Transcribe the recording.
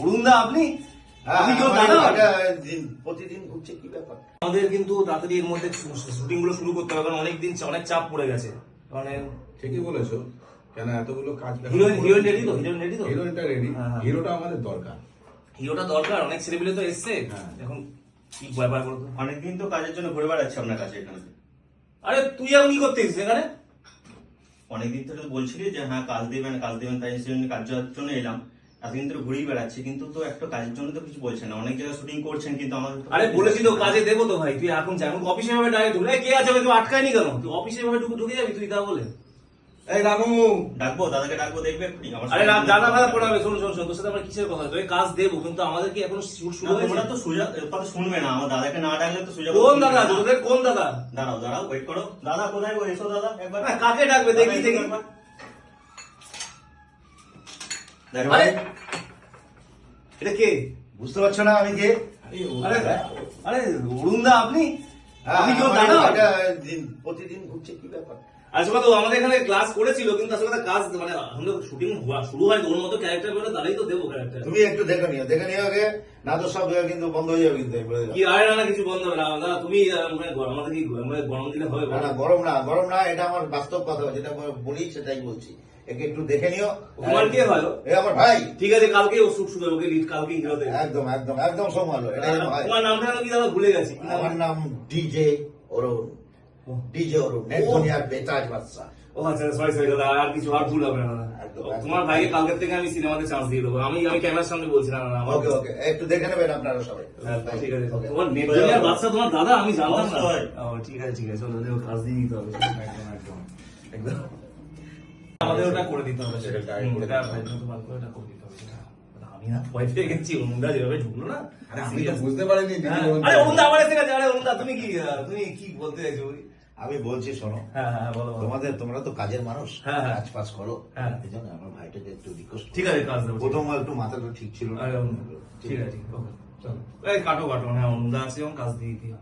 অরুণদা আপনি প্রতিদিন ঘুরছে কি ব্যাপার? আমাদের কিন্তু তাড়াতাড়ি এর মধ্যে শুটিং গুলো শুরু করতে হবে, কারণ অনেকদিন অনেক চাপ পড়ে গেছে। মানে ঠিকই বলেছো, কেন এতগুলো কাজ? হিরোইন রেডি তো? হিরোইনটা রেডি, হিরোটা আমাদের দরকার। হিরোটা দরকার, অনেক ছেলেপিলে তো এসছে। এখন কি ব্যাপার বলতো? অনেকদিন তো কাজের জন্য ঘুরে বেড়াচ্ছে আপনার কাছে এখানে। আরে তুই এখন কি করতে এসেছিস এখানে? অনেকদিন ধরে বলছিলি যে হ্যাঁ কাজ দেবেন তাই সেজন্য কাজের জন্য এলাম। এতদিন ধরে ঘুরেই বেড়াচ্ছি, কিন্তু তো একটা কাজের জন্য তো কিছু বলছেন না। অনেক জায়গায় শুটিং করছেন, কিন্তু আমার আরে বলেছি তো কাজে দেবো তো ভাই, তুই এখন যা, এখন অফিসে ভাবে ডাইরেক্ট ঢুকে কে আছে তুই আটকায়নি কেন? তুই অফিসে ভাবে ঢুকে যাবি তুই, তা বলে? এই রামু, ডাকবো দাদাকে, ডাকবো দেখবে এক্ষুনি। আরে দাদা ভাড়া পড়াবে, শোন তোর সাথে আমার কিসের কথা? তোকে কাজ দেবো, কিন্তু আমাদের কি এখন শুরু হয়েছে? তোমরা তো সোজা কথা শুনবে না, আমার দাদাকে না ডাকলে তো সোজা। কোন দাদা তোদের? কোন দাদা? দাঁড়াও ওয়েট করো। দাদা কোথায় গো? এসো দাদা একবার। কাকে ডাকবে দেখি। আরে এটা কে? বুঝতে পারছো না আমি কে? আরে অরুণদা আপনি? আমি কেউ দাদা? প্রতিদিন ঘুরছে কি ব্যাপার? আসলে তো আমাদের এখানে ক্লাস করেছিল, কিন্তু আসলে কাজ মানে আমাদের শুটিং শুরু হয়, ওর মতো ক্যারেক্টার বলে তারাই তো দেবো ক্যারেক্টার। তুমি একটু দেখে নিও আগে, না তো সব কিন্তু বন্ধ হয়ে যাবে কিন্তু। কি আরে না কিছু বন্ধ হবে না দাদা, তুমি আমাদের কি গরম দিলে হবে? না গরম না, এটা আমার বাস্তব কথা, যেটা বলি সেটাই বলছি। একে একটু দেখে নিও। তোমার কে হয়? আমার ভাই। ঠিক আছে, কালকে ও শুট শুরু হবে, ওকে লিড কালকে হিরোতে। একদম সম্ভালো। এটা আমার ভাই। তোমার নামটা কি দাদা ভুলে গেছি? আমার নাম ডিজে অরুণ। নেট দুনিয়ার বেতাজ বাদশা। ও আচ্ছা, সরি দাদা, আর কিছু আর ভুল হবে না দাদা। তোমার ভাইকে কালকে থেকে আমি সিনেমাতে চান্স দিয়ে দেবো। আমি ক্যামেরার সামনে বলছি না। ওকে একটু দেখে নেবেন আপনারা সবাই। ঠিক আছে, তোমার নেট দুনিয়ার বাদশা তোমার দাদা, আমি জানতাম না। ঠিক আছে চলো, কাজ দিয়ে দিতে হবে। একদম আমাদের ওটা করে দিতে হবে, সেটা তোমার ওটা করে দিতে হবে। আমি না ভয় পেয়ে গেছি, অরুণদা যেভাবে ঢুকলো না। আমি তো বুঝতে পারিনি। আরে অরুণদা আমার এসে গেছে। আরে অরুণদা তুমি কি বলতে চাইছো? আমি বলছি শোনো, বলো। তোমরা তো কাজের মানুষ, কাজ পাস করো। হ্যাঁ, এই জন্য আমার ভাইটাকে একটু রিকোয়েস্ট। ঠিক আছে, কাজ দেবো। প্রথম একটু মাথাটা ঠিক ছিল না। ঠিক আছে, চলো কাটো। হ্যাঁ, অরুণদা আছে, কাজ দিয়ে দিই।